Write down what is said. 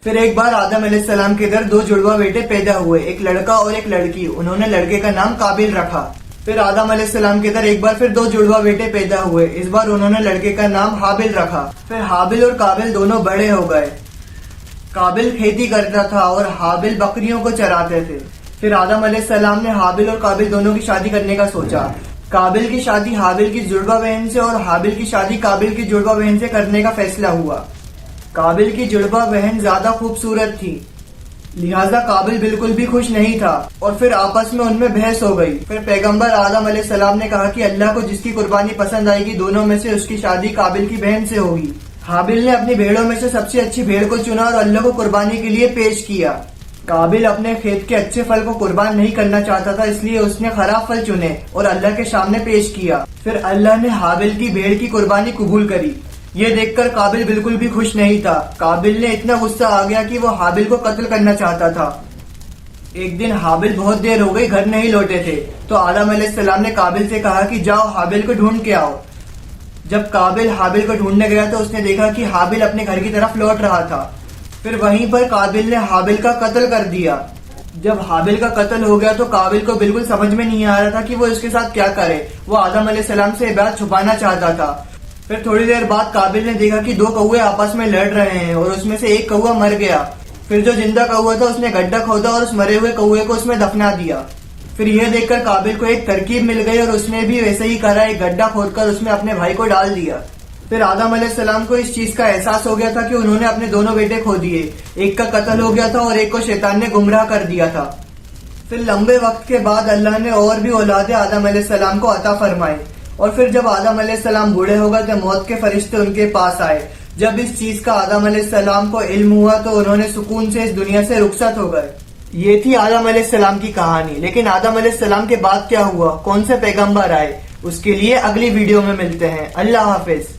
پھر ایک بار آدم علیہ السلام کے گھر دو جڑواں بیٹے پیدا ہوئے، ایک لڑکا اور ایک لڑکی۔ انہوں نے لڑکے کا نام قابل رکھا۔ پھر آدم علیہ السلام کے گھر ایک بار پھر دو جڑواں بیٹے پیدا ہوئے، اس بار انہوں نے لڑکے کا نام حابل رکھا۔ پھر حابل اور قابل دونوں بڑے ہو گئے۔ قابل کھیتی کرتا تھا اور حابل بکریوں کو چراتے تھے۔ پھر آدم علیہ السلام نے حابل اور قابل دونوں کی شادی کرنے کا سوچا۔ قابل کی شادی حابل کی جڑواں بہن سے اور حابل کی شادی قابل کی جڑواں بہن سے کرنے کا فیصلہ ہوا۔ قابل کی جڑواں بہن زیادہ خوبصورت تھی، لہذا قابل بالکل بھی خوش نہیں تھا اور پھر آپس میں ان میں بحث ہو گئی۔ پھر پیغمبر آدم علیہ السلام نے کہا کہ اللہ کو جس کی قربانی پسند آئے گی دونوں میں سے اس کی شادی قابل کی بہن سے ہوگی۔ حابل نے اپنی بھیڑوں میں سے سب سے اچھی بھیڑ کو چنا اور اللہ کو قربانی کے لیے پیش کیا۔ قابل اپنے کھیت کے اچھے پھل کو قربان نہیں کرنا چاہتا تھا، اس لیے اس نے خراب پھل چنے اور اللہ کے سامنے پیش کیا۔ پھر اللہ نے حابل کی بھیڑ کی قربانی قبول کری۔ یہ دیکھ کر قابل بالکل بھی خوش نہیں تھا۔ قابل نے اتنا غصہ آ گیا کہ وہ حابل کو قتل کرنا چاہتا تھا۔ ایک دن حابل بہت دیر ہو گئی گھر نہیں لوٹے تھے، تو آدم علیہ السلام نے قابل سے کہا کہ جاؤ حابل کو ڈھونڈ کے آؤ۔ جب قابل حابل کو ڈھونڈنے گیا تو اس نے دیکھا کہ حابل اپنے گھر کی طرف لوٹ رہا تھا۔ پھر وہیں پر قابل نے حابل کا قتل کر دیا۔ جب حابل کا قتل ہو گیا تو قابل کو بالکل سمجھ میں نہیں آ رہا تھا کہ وہ اس کے ساتھ کیا کرے۔ وہ آدم علیہ السلام سے یہ بات چھپانا چاہتا تھا۔ پھر تھوڑی دیر بعد قابل نے دیکھا کہ دو کوے آپس میں لڑ رہے ہیں اور اس میں سے ایک کوا مر گیا۔ پھر جو زندہ کوا تھا اس نے گڈھا کھودا اور اس مرے ہوئے کوے کو اس میں دفنا دیا۔ پھر یہ دیکھ کر قابل کو ایک ترکیب مل گئی اور اس نے بھی ویسے ہی کرا، ایک گڈھا کھود کر اس میں اپنے بھائی کو ڈال دیا۔ پھر آدم علیہ السلام کو اس چیز کا احساس ہو گیا تھا کہ انہوں نے اپنے دونوں بیٹے کھو دیے، ایک کا قتل ہو گیا تھا اور ایک کو شیطان نے گمراہ کر دیا تھا۔ پھر لمبے وقت کے بعد اللہ نے اور بھی اولاد آدم علیہ السلام کو عطا فرمائی، اور پھر جب آدم علیہ السلام بوڑھے ہو گئے تو موت کے فرشتے ان کے پاس آئے۔ جب اس چیز کا آدم علیہ السلام کو علم ہوا تو انہوں نے سکون سے اس دنیا سے رخصت ہو گئے۔ یہ تھی آدم علیہ السلام کی کہانی، لیکن آدم علیہ السلام کے بعد کیا ہوا، کون سے پیغمبر آئے، اس کے لیے اگلی ویڈیو میں ملتے ہیں۔ اللہ حافظ۔